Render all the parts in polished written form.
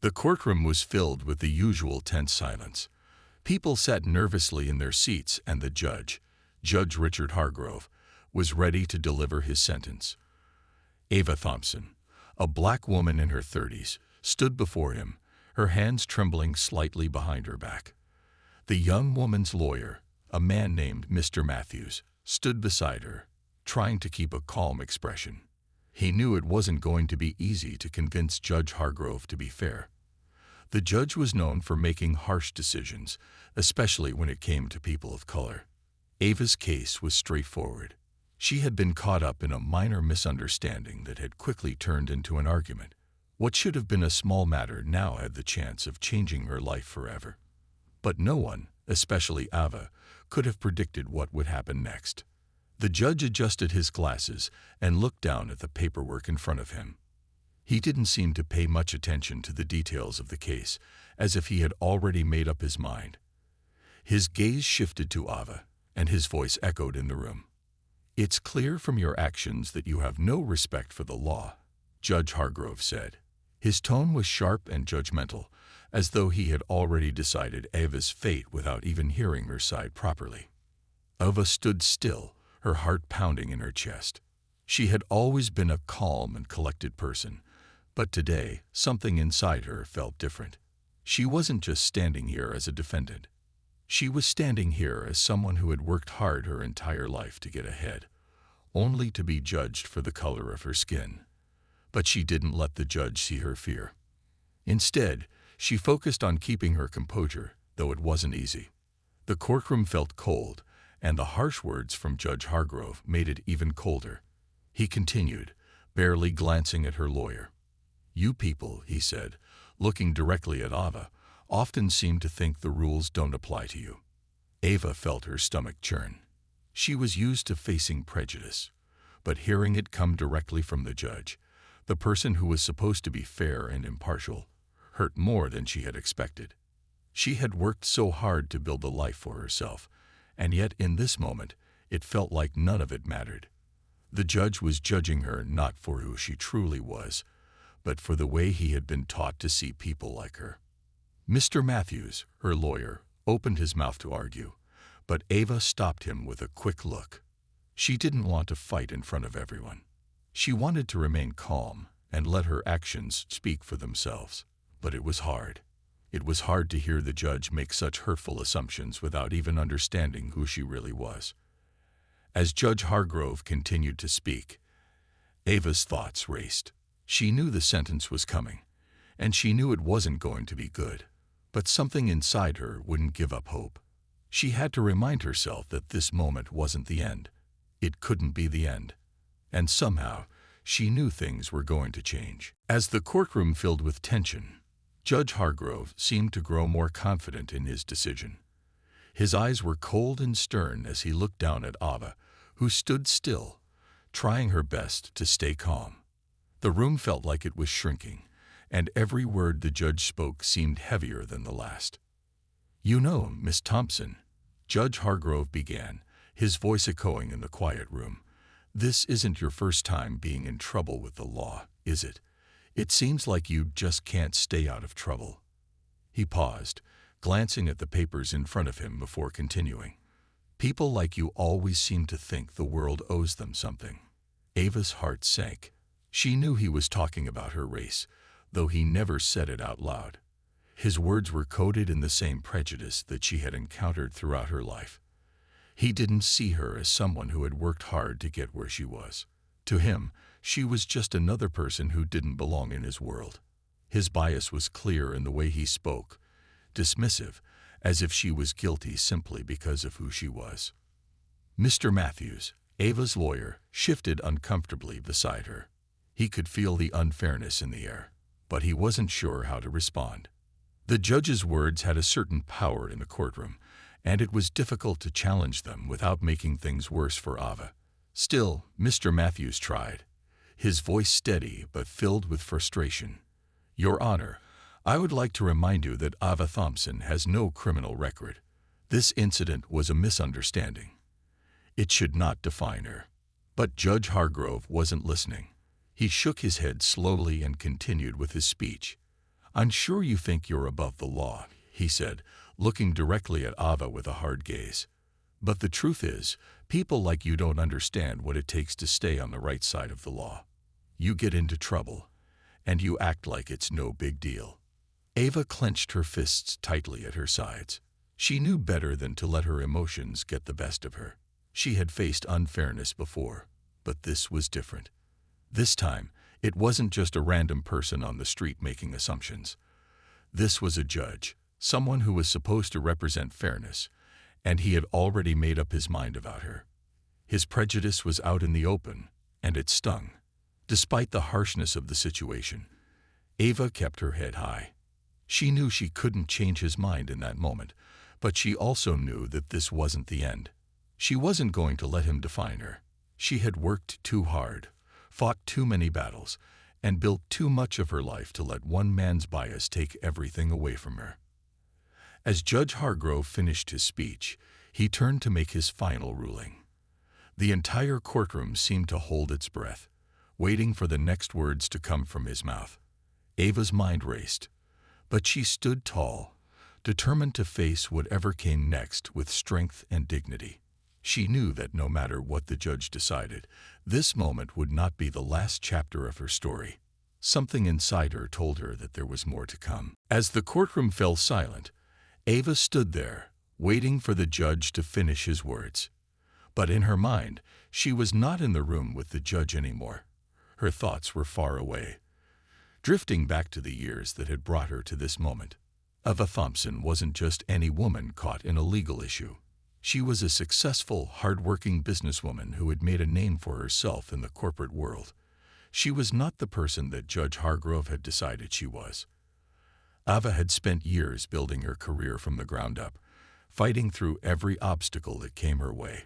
The courtroom was filled with the usual tense silence. People sat nervously in their seats, and the judge, Judge Richard Hargrove, was ready to deliver his sentence. Ava Thompson, a black woman in her 30s, stood before him, her hands trembling slightly behind her back. The young woman's lawyer, a man named Mr. Matthews, stood beside her, trying to keep a calm expression. He knew it wasn't going to be easy to convince Judge Hargrove to be fair. The judge was known for making harsh decisions, especially when it came to people of color. Ava's case was straightforward. She had been caught up in a minor misunderstanding that had quickly turned into an argument. What should have been a small matter now had the chance of changing her life forever. But no one, especially Ava, could have predicted what would happen next. The judge adjusted his glasses and looked down at the paperwork in front of him. He didn't seem to pay much attention to the details of the case, as if he had already made up his mind. His gaze shifted to Ava, and his voice echoed in the room. "It's clear from your actions that you have no respect for the law," Judge Hargrove said. His tone was sharp and judgmental, as though he had already decided Ava's fate without even hearing her side properly. Ava stood still, her heart pounding in her chest. She had always been a calm and collected person, but today something inside her felt different. She wasn't just standing here as a defendant. She was standing here as someone who had worked hard her entire life to get ahead, only to be judged for the color of her skin. But she didn't let the judge see her fear. Instead, she focused on keeping her composure, though it wasn't easy. The courtroom felt cold, and the harsh words from Judge Hargrove made it even colder. He continued, barely glancing at her lawyer. "You people," he said, looking directly at Ava, "often seem to think the rules don't apply to you." Ava felt her stomach churn. She was used to facing prejudice, but hearing it come directly from the judge, the person who was supposed to be fair and impartial, hurt more than she had expected. She had worked so hard to build a life for herself, and yet in this moment, it felt like none of it mattered. The judge was judging her not for who she truly was, but for the way he had been taught to see people like her. Mr. Matthews, her lawyer, opened his mouth to argue, but Ava stopped him with a quick look. She didn't want to fight in front of everyone. She wanted to remain calm and let her actions speak for themselves, but it was hard. It was hard to hear the judge make such hurtful assumptions without even understanding who she really was. As Judge Hargrove continued to speak, Ava's thoughts raced. She knew the sentence was coming, and she knew it wasn't going to be good, but something inside her wouldn't give up hope. She had to remind herself that this moment wasn't the end. It couldn't be the end. And somehow, she knew things were going to change. As the courtroom filled with tension, Judge Hargrove seemed to grow more confident in his decision. His eyes were cold and stern as he looked down at Ava, who stood still, trying her best to stay calm. The room felt like it was shrinking, and every word the judge spoke seemed heavier than the last. "You know, Miss Thompson," Judge Hargrove began, his voice echoing in the quiet room, "this isn't your first time being in trouble with the law, is it? It seems like you just can't stay out of trouble." He paused, glancing at the papers in front of him before continuing. "People like you always seem to think the world owes them something." Ava's heart sank. She knew he was talking about her race, though he never said it out loud. His words were coded in the same prejudice that she had encountered throughout her life. He didn't see her as someone who had worked hard to get where she was. To him, she was just another person who didn't belong in his world. His bias was clear in the way he spoke, dismissive, as if she was guilty simply because of who she was. Mr. Matthews, Ava's lawyer, shifted uncomfortably beside her. He could feel the unfairness in the air, but he wasn't sure how to respond. The judge's words had a certain power in the courtroom, and it was difficult to challenge them without making things worse for Ava. Still, Mr. Matthews tried, his voice steady but filled with frustration. "Your Honor, I would like to remind you that Ava Thompson has no criminal record. This incident was a misunderstanding. It should not define her." But Judge Hargrove wasn't listening. He shook his head slowly and continued with his speech. "I'm sure you think you're above the law," he said, looking directly at Ava with a hard gaze. "But the truth is, people like you don't understand what it takes to stay on the right side of the law. You get into trouble, and you act like it's no big deal." Ava clenched her fists tightly at her sides. She knew better than to let her emotions get the best of her. She had faced unfairness before, but this was different. This time, it wasn't just a random person on the street making assumptions. This was a judge, someone who was supposed to represent fairness, and he had already made up his mind about her. His prejudice was out in the open, and it stung. Despite the harshness of the situation, Ava kept her head high. She knew she couldn't change his mind in that moment, but she also knew that this wasn't the end. She wasn't going to let him define her. She had worked too hard, fought too many battles, and built too much of her life to let one man's bias take everything away from her. As Judge Hargrove finished his speech, he turned to make his final ruling. The entire courtroom seemed to hold its breath, waiting for the next words to come from his mouth. Ava's mind raced, but she stood tall, determined to face whatever came next with strength and dignity. She knew that no matter what the judge decided, this moment would not be the last chapter of her story. Something inside her told her that there was more to come. As the courtroom fell silent, Ava stood there, waiting for the judge to finish his words. But in her mind, she was not in the room with the judge anymore. Her thoughts were far away, drifting back to the years that had brought her to this moment. Ava Thompson wasn't just any woman caught in a legal issue. She was a successful, hard-working businesswoman who had made a name for herself in the corporate world. She was not the person that Judge Hargrove had decided she was. Ava had spent years building her career from the ground up, fighting through every obstacle that came her way.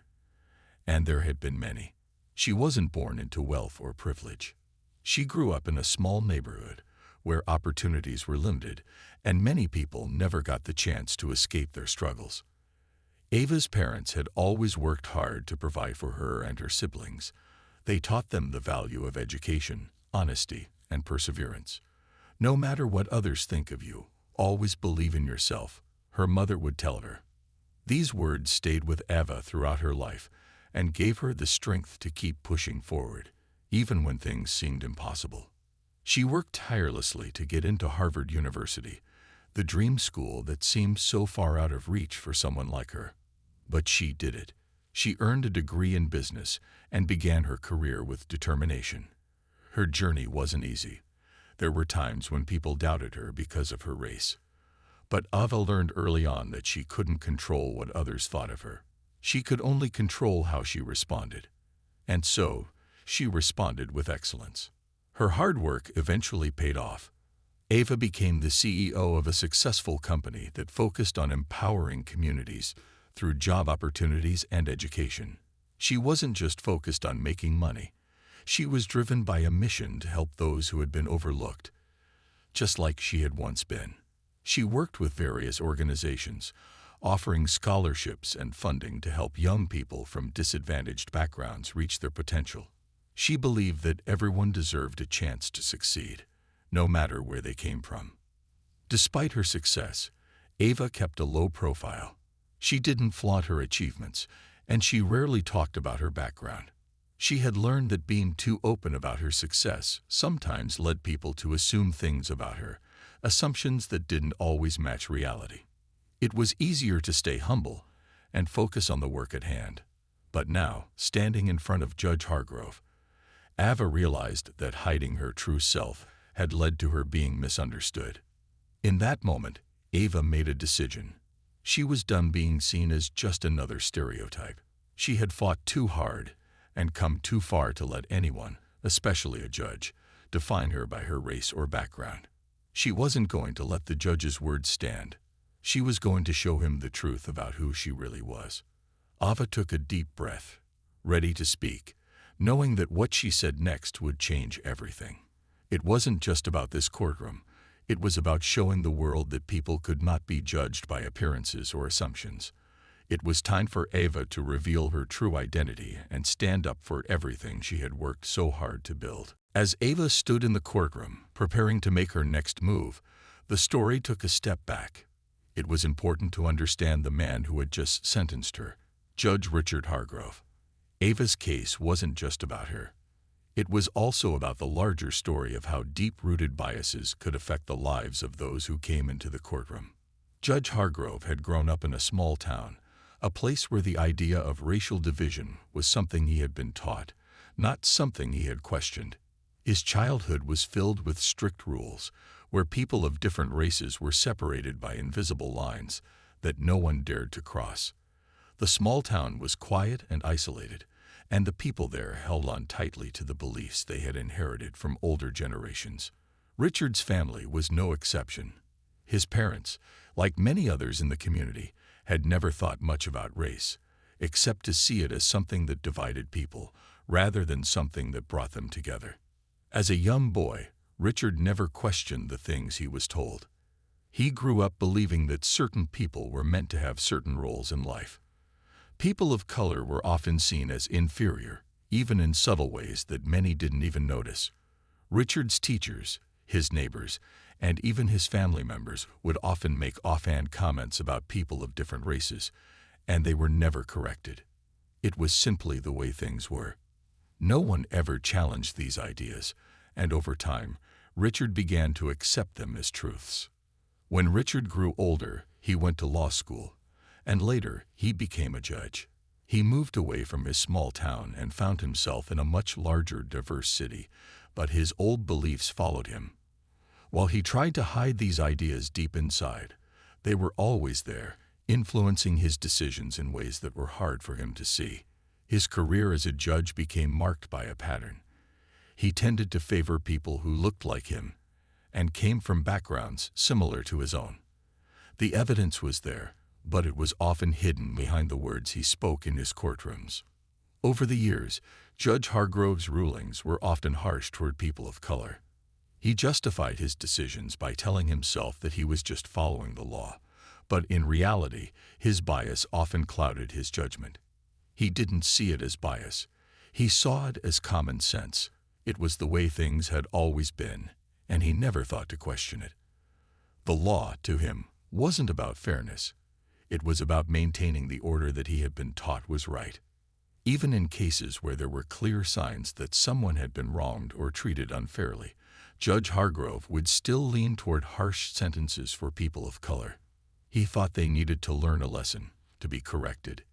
And there had been many. She wasn't born into wealth or privilege. She grew up in a small neighborhood where opportunities were limited, and many people never got the chance to escape their struggles. Ava's parents had always worked hard to provide for her and her siblings. They taught them the value of education, honesty, and perseverance. "No matter what others think of you, always believe in yourself," her mother would tell her. These words stayed with Ava throughout her life and gave her the strength to keep pushing forward, even when things seemed impossible. She worked tirelessly to get into Harvard University, the dream school that seemed so far out of reach for someone like her. But she did it. She earned a degree in business and began her career with determination. Her journey wasn't easy. There were times when people doubted her because of her race. But Ava learned early on that she couldn't control what others thought of her. She could only control how she responded. And so, she responded with excellence. Her hard work eventually paid off. Ava became the CEO of a successful company that focused on empowering communities through job opportunities and education. She wasn't just focused on making money. She was driven by a mission to help those who had been overlooked, just like she had once been. She worked with various organizations, offering scholarships and funding to help young people from disadvantaged backgrounds reach their potential. She believed that everyone deserved a chance to succeed, no matter where they came from. Despite her success, Ava kept a low profile. She didn't flaunt her achievements, and she rarely talked about her background. She had learned that being too open about her success sometimes led people to assume things about her, assumptions that didn't always match reality. It was easier to stay humble and focus on the work at hand. But now, standing in front of Judge Hargrove, Ava realized that hiding her true self had led to her being misunderstood. In that moment, Ava made a decision. She was done being seen as just another stereotype. She had fought too hard and come too far to let anyone, especially a judge, define her by her race or background. She wasn't going to let the judge's words stand. She was going to show him the truth about who she really was. Ava took a deep breath, ready to speak, knowing that what she said next would change everything. It wasn't just about this courtroom. It was about showing the world that people could not be judged by appearances or assumptions. It was time for Ava to reveal her true identity and stand up for everything she had worked so hard to build. As Ava stood in the courtroom, preparing to make her next move, The story took a step back. It was important to understand the man who had just sentenced her, Judge Richard Hargrove. Ava's case wasn't just about her. It was also about the larger story of how deep-rooted biases could affect the lives of those who came into the courtroom. Judge Hargrove had grown up in a small town, a place where the idea of racial division was something he had been taught, not something he had questioned. His childhood was filled with strict rules, where people of different races were separated by invisible lines that no one dared to cross. The small town was quiet and isolated, and the people there held on tightly to the beliefs they had inherited from older generations. Richard's family was no exception. His parents, like many others in the community, had never thought much about race, except to see it as something that divided people, rather than something that brought them together. As a young boy, Richard never questioned the things he was told. He grew up believing that certain people were meant to have certain roles in life. People of color were often seen as inferior, even in subtle ways that many didn't even notice. Richard's teachers, his neighbors, and even his family members would often make offhand comments about people of different races, and they were never corrected. It was simply the way things were. No one ever challenged these ideas, and over time, Richard began to accept them as truths. When Richard grew older, he went to law school, and later he became a judge. He moved away from his small town and found himself in a much larger, diverse city, but his old beliefs followed him. While he tried to hide these ideas deep inside, they were always there, influencing his decisions in ways that were hard for him to see. His career as a judge became marked by a pattern. He tended to favor people who looked like him and came from backgrounds similar to his own. The evidence was there, but it was often hidden behind the words he spoke in his courtrooms. Over the years, Judge Hargrove's rulings were often harsh toward people of color. He justified his decisions by telling himself that he was just following the law, but in reality, his bias often clouded his judgment. He didn't see it as bias. He saw it as common sense. It was the way things had always been, and he never thought to question it. The law, to him, wasn't about fairness. It was about maintaining the order that he had been taught was right. Even in cases where there were clear signs that someone had been wronged or treated unfairly, Judge Hargrove would still lean toward harsh sentences for people of color. He thought they needed to learn a lesson, to be corrected.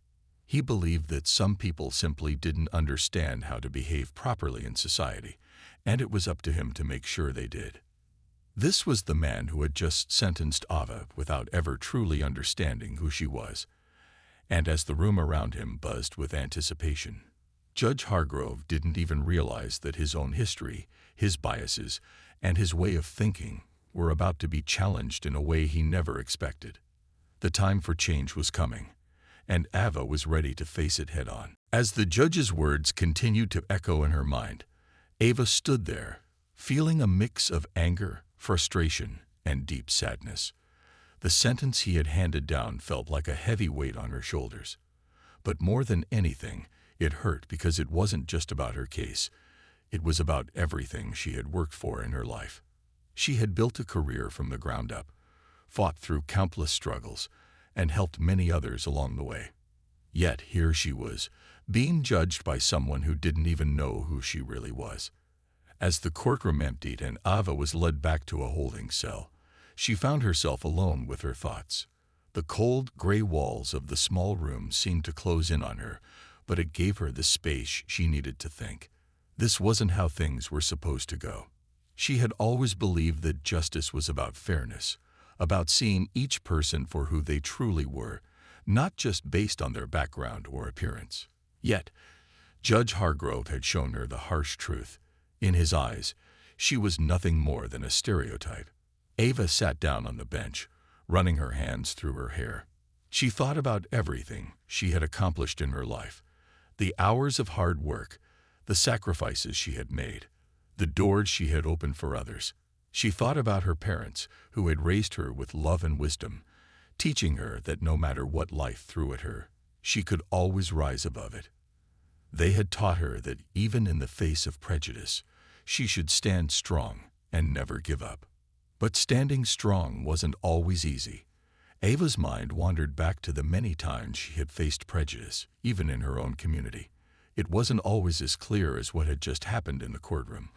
He believed that some people simply didn't understand how to behave properly in society, and it was up to him to make sure they did. This was the man who had just sentenced Ava without ever truly understanding who she was. And as the room around him buzzed with anticipation, Judge Hargrove didn't even realize that his own history, his biases, and his way of thinking were about to be challenged in a way he never expected. The time for change was coming, and Ava was ready to face it head-on. As the judge's words continued to echo in her mind, Ava stood there, feeling a mix of anger, frustration, and deep sadness. The sentence he had handed down felt like a heavy weight on her shoulders. But more than anything, it hurt because it wasn't just about her case. It was about everything she had worked for in her life. She had built a career from the ground up, fought through countless struggles, and helped many others along the way. Yet here she was, being judged by someone who didn't even know who she really was. As the courtroom emptied and Ava was led back to a holding cell, she found herself alone with her thoughts. The cold, gray walls of the small room seemed to close in on her, but it gave her the space she needed to think. This wasn't how things were supposed to go. She had always believed that justice was about fairness, about seeing each person for who they truly were, not just based on their background or appearance. Yet, Judge Hargrove had shown her the harsh truth. In his eyes, she was nothing more than a stereotype. Ava sat down on the bench, running her hands through her hair. She thought about everything she had accomplished in her life, the hours of hard work, the sacrifices she had made, the doors she had opened for others. She thought about her parents, who had raised her with love and wisdom, teaching her that no matter what life threw at her, she could always rise above it. They had taught her that even in the face of prejudice, she should stand strong and never give up. But standing strong wasn't always easy. Ava's mind wandered back to the many times she had faced prejudice, even in her own community. It wasn't always as clear as what had just happened in the courtroom,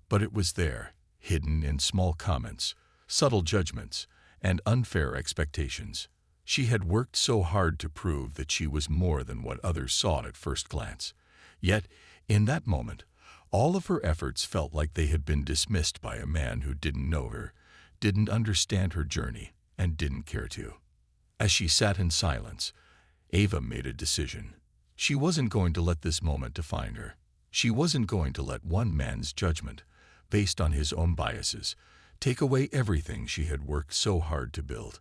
but it was there, hidden in small comments, subtle judgments, and unfair expectations. She had worked so hard to prove that she was more than what others saw at first glance. Yet, in that moment, all of her efforts felt like they had been dismissed by a man who didn't know her, didn't understand her journey, and didn't care to. As she sat in silence, Ava made a decision. She wasn't going to let this moment define her. She wasn't going to let one man's judgment, based on his own biases, take away everything she had worked so hard to build.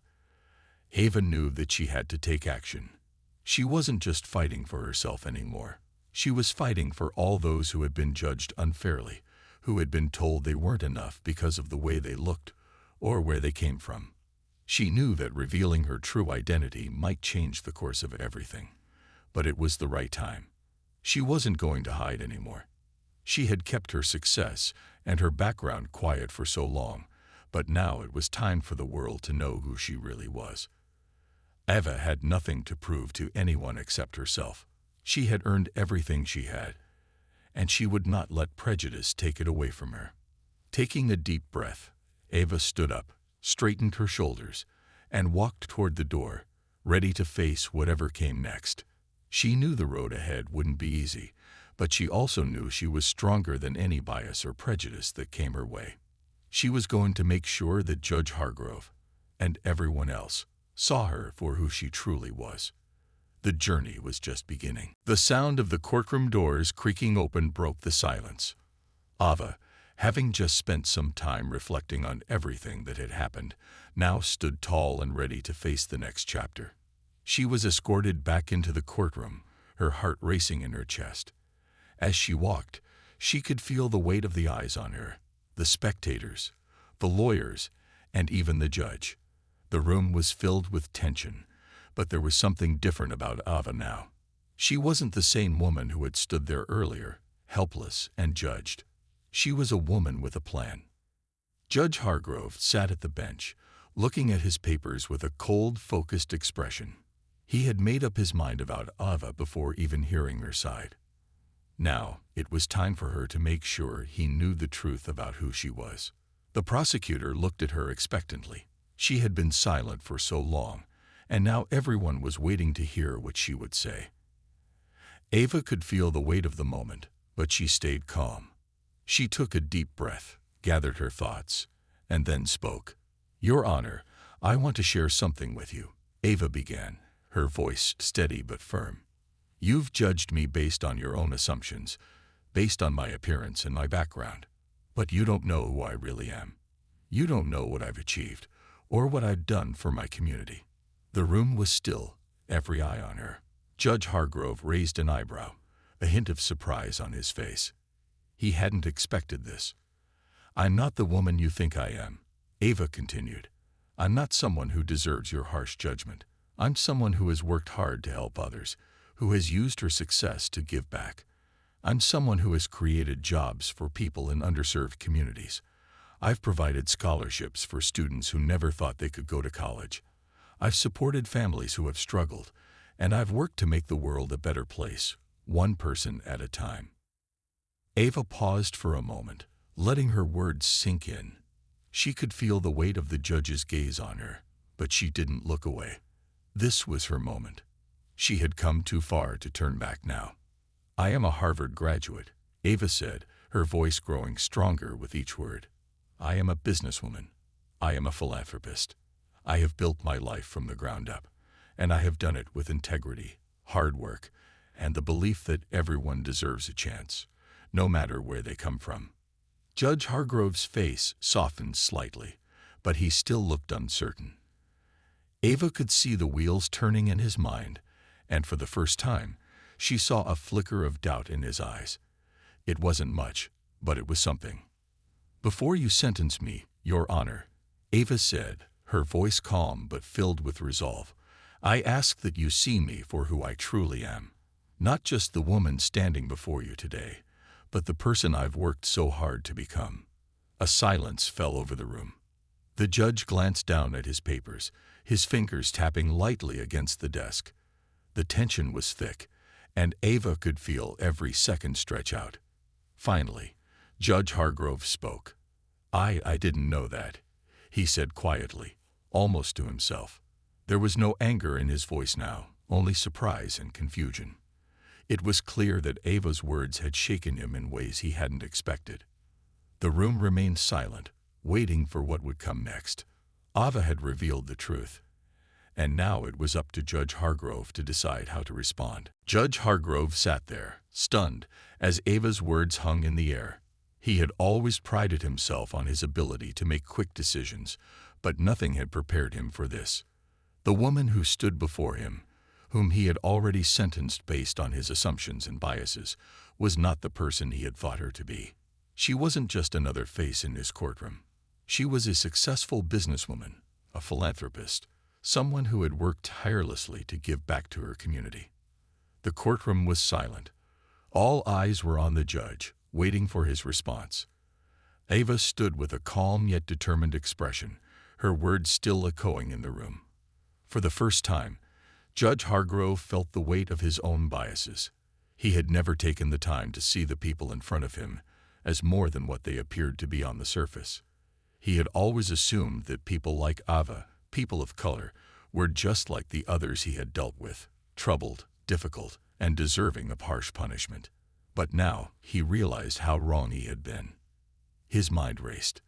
Ava knew that she had to take action. She wasn't just fighting for herself anymore. She was fighting for all those who had been judged unfairly, who had been told they weren't enough because of the way they looked or where they came from. She knew that revealing her true identity might change the course of everything, but it was the right time. She wasn't going to hide anymore. She had kept her success and her background quiet for so long, but now it was time for the world to know who she really was. Ava had nothing to prove to anyone except herself. She had earned everything she had, and she would not let prejudice take it away from her. Taking a deep breath, Ava stood up, straightened her shoulders, and walked toward the door, ready to face whatever came next. She knew the road ahead wouldn't be easy, but she also knew she was stronger than any bias or prejudice that came her way. She was going to make sure that Judge Hargrove, and everyone else, saw her for who she truly was. The journey was just beginning. The sound of the courtroom doors creaking open broke the silence. Ava, having just spent some time reflecting on everything that had happened, now stood tall and ready to face the next chapter. She was escorted back into the courtroom, her heart racing in her chest. As she walked, she could feel the weight of the eyes on her, the spectators, the lawyers, and even the judge. The room was filled with tension, but there was something different about Ava now. She wasn't the same woman who had stood there earlier, helpless and judged. She was a woman with a plan. Judge Hargrove sat at the bench, looking at his papers with a cold, focused expression. He had made up his mind about Ava before even hearing her side. Now, it was time for her to make sure he knew the truth about who she was. The prosecutor looked at her expectantly. She had been silent for so long, and now everyone was waiting to hear what she would say. Ava could feel the weight of the moment, but she stayed calm. She took a deep breath, gathered her thoughts, and then spoke. "Your Honor, I want to share something with you," Ava began, her voice steady but firm. "You've judged me based on your own assumptions, based on my appearance and my background. But you don't know who I really am. You don't know what I've achieved, or what I've done for my community." The room was still, every eye on her. Judge Hargrove raised an eyebrow, a hint of surprise on his face. He hadn't expected this. "I'm not the woman you think I am," Ava continued. "I'm not someone who deserves your harsh judgment. I'm someone who has worked hard to help others, who has used her success to give back. I'm someone who has created jobs for people in underserved communities. I've provided scholarships for students who never thought they could go to college. I've supported families who have struggled, and I've worked to make the world a better place, one person at a time." Ava paused for a moment, letting her words sink in. She could feel the weight of the judge's gaze on her, but she didn't look away. This was her moment. She had come too far to turn back now. "I am a Harvard graduate," Ava said, her voice growing stronger with each word. "I am a businesswoman. I am a philanthropist. I have built my life from the ground up, and I have done it with integrity, hard work, and the belief that everyone deserves a chance, no matter where they come from." Judge Hargrove's face softened slightly, but he still looked uncertain. Ava could see the wheels turning in his mind, and for the first time, she saw a flicker of doubt in his eyes. It wasn't much, but it was something. "Before you sentence me, Your Honor," Ava said, her voice calm but filled with resolve, "I ask that you see me for who I truly am. Not just the woman standing before you today, but the person I've worked so hard to become." A silence fell over the room. The judge glanced down at his papers, his fingers tapping lightly against the desk. The tension was thick, and Ava could feel every second stretch out. Finally, Judge Hargrove spoke. I didn't know that," he said quietly, almost to himself. There was no anger in his voice now, only surprise and confusion. It was clear that Ava's words had shaken him in ways he hadn't expected. The room remained silent, waiting for what would come next. Ava had revealed the truth, and now it was up to Judge Hargrove to decide how to respond. Judge Hargrove sat there, stunned, as Ava's words hung in the air. He had always prided himself on his ability to make quick decisions, but nothing had prepared him for this. The woman who stood before him, whom he had already sentenced based on his assumptions and biases, was not the person he had thought her to be. She wasn't just another face in his courtroom. She was a successful businesswoman, a philanthropist, someone who had worked tirelessly to give back to her community. The courtroom was silent. All eyes were on the judge, waiting for his response. Ava stood with a calm yet determined expression, her words still echoing in the room. For the first time, Judge Hargrove felt the weight of his own biases. He had never taken the time to see the people in front of him as more than what they appeared to be on the surface. He had always assumed that people like Ava, people of color, were just like the others he had dealt with, troubled, difficult, and deserving of harsh punishment. But now he realized how wrong he had been. His mind raced.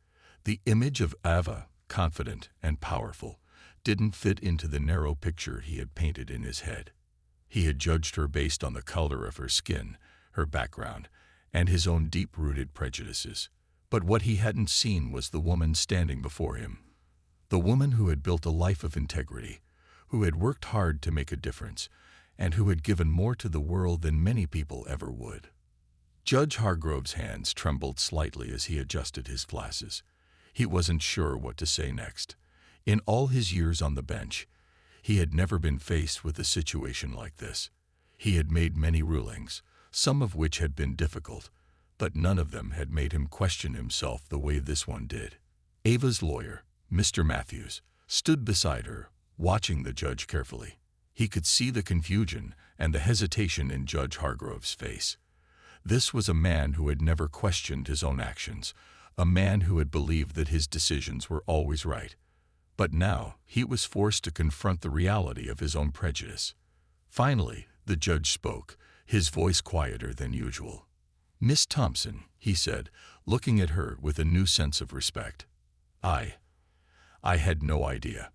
The image of Ava, confident and powerful, didn't fit into the narrow picture he had painted in his head. He had judged her based on the color of her skin, her background, and his own deep-rooted prejudices. But what he hadn't seen was the woman standing before him. The woman who had built a life of integrity, who had worked hard to make a difference, and who had given more to the world than many people ever would. Judge Hargrove's hands trembled slightly as he adjusted his glasses. He wasn't sure what to say next. In all his years on the bench, he had never been faced with a situation like this. He had made many rulings, some of which had been difficult, but none of them had made him question himself the way this one did. Ava's lawyer, Mr. Matthews, stood beside her, watching the judge carefully. He could see the confusion and the hesitation in Judge Hargrove's face. This was a man who had never questioned his own actions, a man who had believed that his decisions were always right. But now he was forced to confront the reality of his own prejudice. Finally, the judge spoke, his voice quieter than usual. "Miss Thompson," he said, looking at her with a new sense of respect. I had no idea.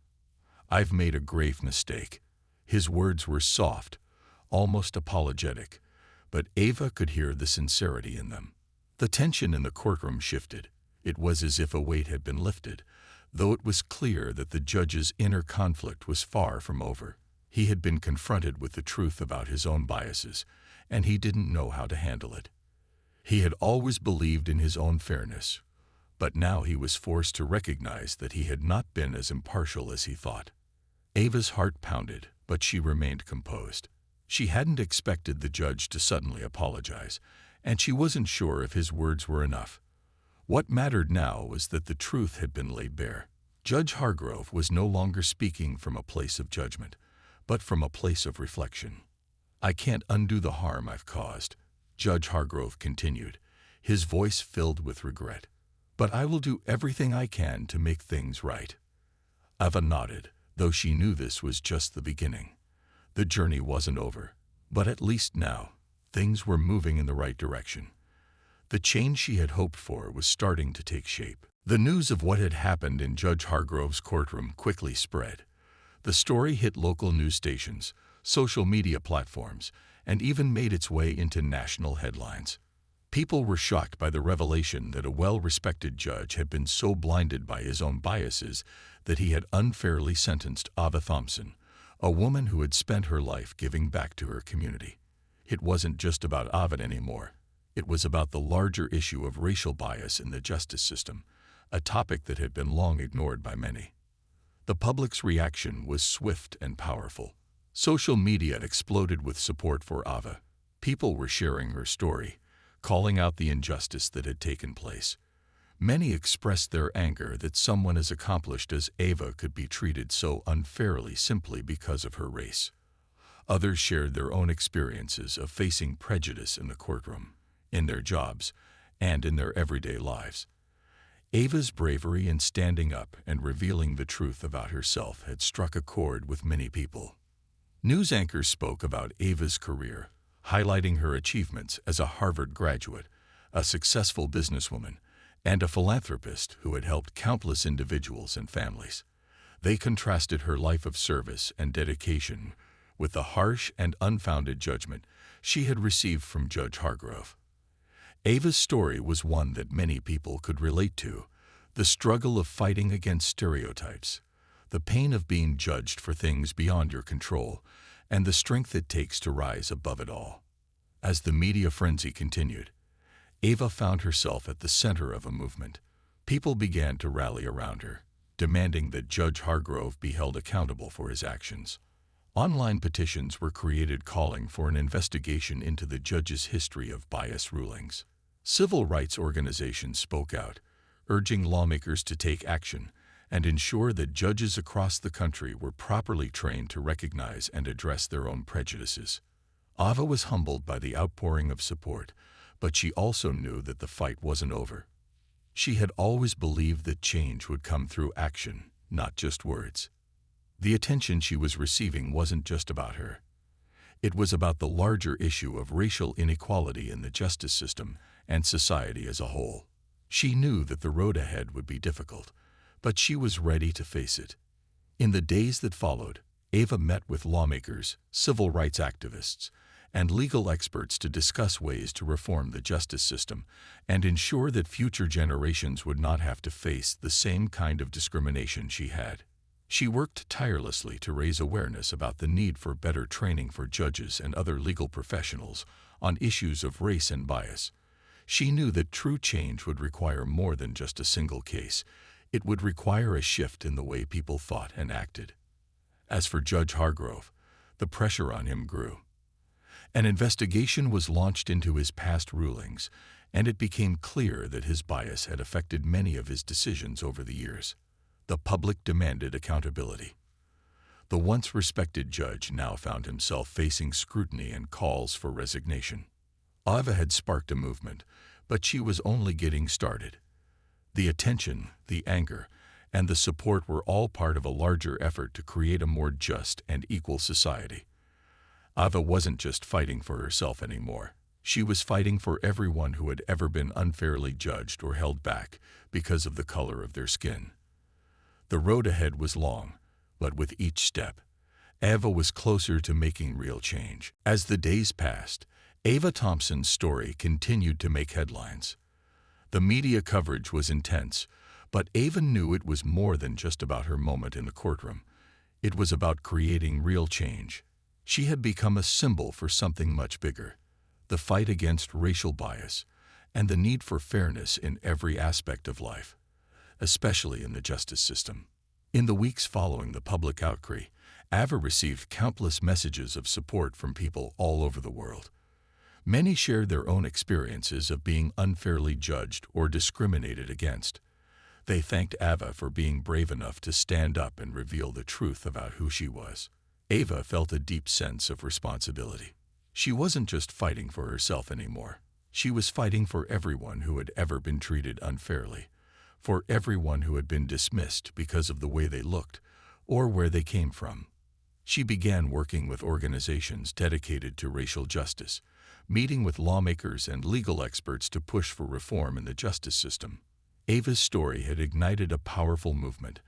I've made a grave mistake." His words were soft, almost apologetic, but Ava could hear the sincerity in them. The tension in the courtroom shifted. It was as if a weight had been lifted, though it was clear that the judge's inner conflict was far from over. He had been confronted with the truth about his own biases, and he didn't know how to handle it. He had always believed in his own fairness, but now he was forced to recognize that he had not been as impartial as he thought. Ava's heart pounded, but she remained composed. She hadn't expected the judge to suddenly apologize, and she wasn't sure if his words were enough. What mattered now was that the truth had been laid bare. Judge Hargrove was no longer speaking from a place of judgment, but from a place of reflection. "I can't undo the harm I've caused," Judge Hargrove continued, his voice filled with regret. "But I will do everything I can to make things right." Ava nodded, though she knew this was just the beginning. The journey wasn't over, but at least now, things were moving in the right direction. The change she had hoped for was starting to take shape. The news of what had happened in Judge Hargrove's courtroom quickly spread. The story hit local news stations, social media platforms, and even made its way into national headlines. People were shocked by the revelation that a well-respected judge had been so blinded by his own biases that he had unfairly sentenced Ava Thompson, a woman who had spent her life giving back to her community. It wasn't just about Ava anymore. It was about the larger issue of racial bias in the justice system, a topic that had been long ignored by many. The public's reaction was swift and powerful. Social media exploded with support for Ava. People were sharing her story, calling out the injustice that had taken place. Many expressed their anger that someone as accomplished as Ava could be treated so unfairly simply because of her race. Others shared their own experiences of facing prejudice in the courtroom, in their jobs, and in their everyday lives. Ava's bravery in standing up and revealing the truth about herself had struck a chord with many people. News anchors spoke about Ava's career, highlighting her achievements as a Harvard graduate, a successful businesswoman, and a philanthropist who had helped countless individuals and families. They contrasted her life of service and dedication with the harsh and unfounded judgment she had received from Judge Hargrove. Ava's story was one that many people could relate to: the struggle of fighting against stereotypes, the pain of being judged for things beyond your control, and the strength it takes to rise above it all. As the media frenzy continued, Ava found herself at the center of a movement. People began to rally around her, demanding that Judge Hargrove be held accountable for his actions. Online petitions were created calling for an investigation into the judge's history of bias rulings. Civil rights organizations spoke out, urging lawmakers to take action and ensure that judges across the country were properly trained to recognize and address their own prejudices. Ava was humbled by the outpouring of support, but she also knew that the fight wasn't over. She had always believed that change would come through action, not just words. The attention she was receiving wasn't just about her. It was about the larger issue of racial inequality in the justice system and society as a whole. She knew that the road ahead would be difficult, but she was ready to face it. In the days that followed, Ava met with lawmakers, civil rights activists, and legal experts to discuss ways to reform the justice system and ensure that future generations would not have to face the same kind of discrimination she had. She worked tirelessly to raise awareness about the need for better training for judges and other legal professionals on issues of race and bias. She knew that true change would require more than just a single case. It would require a shift in the way people thought and acted. As for Judge Hargrove, the pressure on him grew. An investigation was launched into his past rulings, and it became clear that his bias had affected many of his decisions over the years. The public demanded accountability. The once respected judge now found himself facing scrutiny and calls for resignation. Ava had sparked a movement, but she was only getting started. The attention, the anger, and the support were all part of a larger effort to create a more just and equal society. Ava wasn't just fighting for herself anymore. She was fighting for everyone who had ever been unfairly judged or held back because of the color of their skin. The road ahead was long, but with each step, Ava was closer to making real change. As the days passed, Ava Thompson's story continued to make headlines. The media coverage was intense, but Ava knew it was more than just about her moment in the courtroom. It was about creating real change. She had become a symbol for something much bigger: the fight against racial bias and the need for fairness in every aspect of life, especially in the justice system. In the weeks following the public outcry, Ava received countless messages of support from people all over the world. Many shared their own experiences of being unfairly judged or discriminated against. They thanked Ava for being brave enough to stand up and reveal the truth about who she was. Ava felt a deep sense of responsibility. She wasn't just fighting for herself anymore. She was fighting for everyone who had ever been treated unfairly, for everyone who had been dismissed because of the way they looked or where they came from. She began working with organizations dedicated to racial justice, meeting with lawmakers and legal experts to push for reform in the justice system. Ava's story had ignited a powerful movement,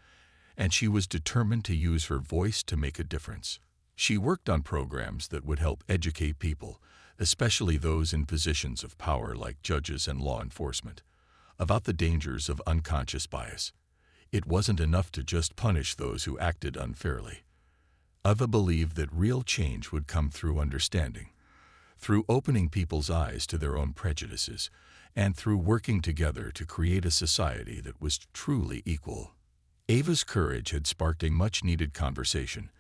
and she was determined to use her voice to make a difference. She worked on programs that would help educate people, especially those in positions of power like judges and law enforcement, about the dangers of unconscious bias. It wasn't enough to just punish those who acted unfairly. Ava believed that real change would come through understanding, through opening people's eyes to their own prejudices, and through working together to create a society that was truly equal. Ava's courage had sparked a much-needed conversation,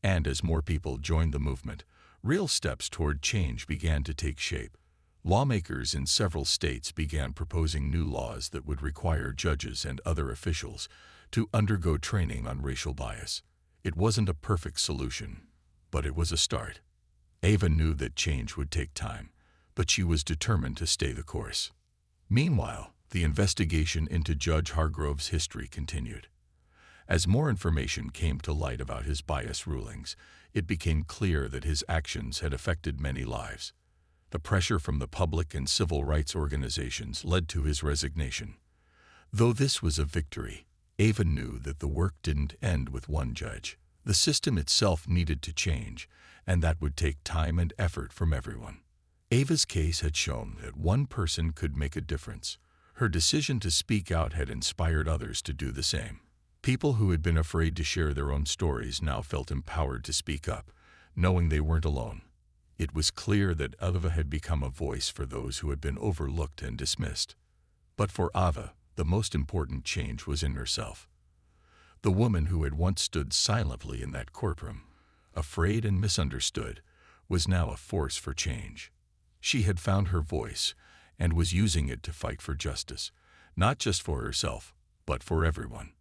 and as more people joined the movement, real steps toward change began to take shape. Lawmakers in several states began proposing new laws that would require judges and other officials to undergo training on racial bias. It wasn't a perfect solution, but it was a start. Ava knew that change would take time, but she was determined to stay the course. Meanwhile, the investigation into Judge Hargrove's history continued. As more information came to light about his bias rulings, it became clear that his actions had affected many lives. The pressure from the public and civil rights organizations led to his resignation. Though this was a victory, Ava knew that the work didn't end with one judge. The system itself needed to change, and that would take time and effort from everyone. Ava's case had shown that one person could make a difference. Her decision to speak out had inspired others to do the same. People who had been afraid to share their own stories now felt empowered to speak up, knowing they weren't alone. It was clear that Ava had become a voice for those who had been overlooked and dismissed. But for Ava, the most important change was in herself. The woman who had once stood silently in that courtroom, afraid and misunderstood, was now a force for change. She had found her voice and was using it to fight for justice, not just for herself, but for everyone.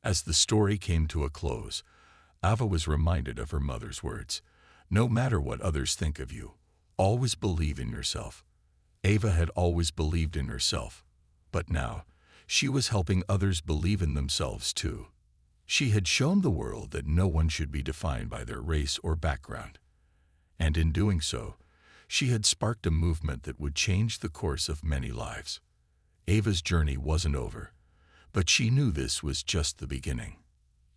As the story came to a close, Ava was reminded of her mother's words, "No matter what others think of you, always believe in yourself." Ava had always believed in herself, but now she was helping others believe in themselves too. She had shown the world that no one should be defined by their race or background. And in doing so, she had sparked a movement that would change the course of many lives. Ava's journey wasn't over, but she knew this was just the beginning.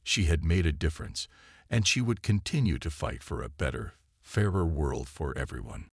She had made a difference, and she would continue to fight for a better, fairer world for everyone.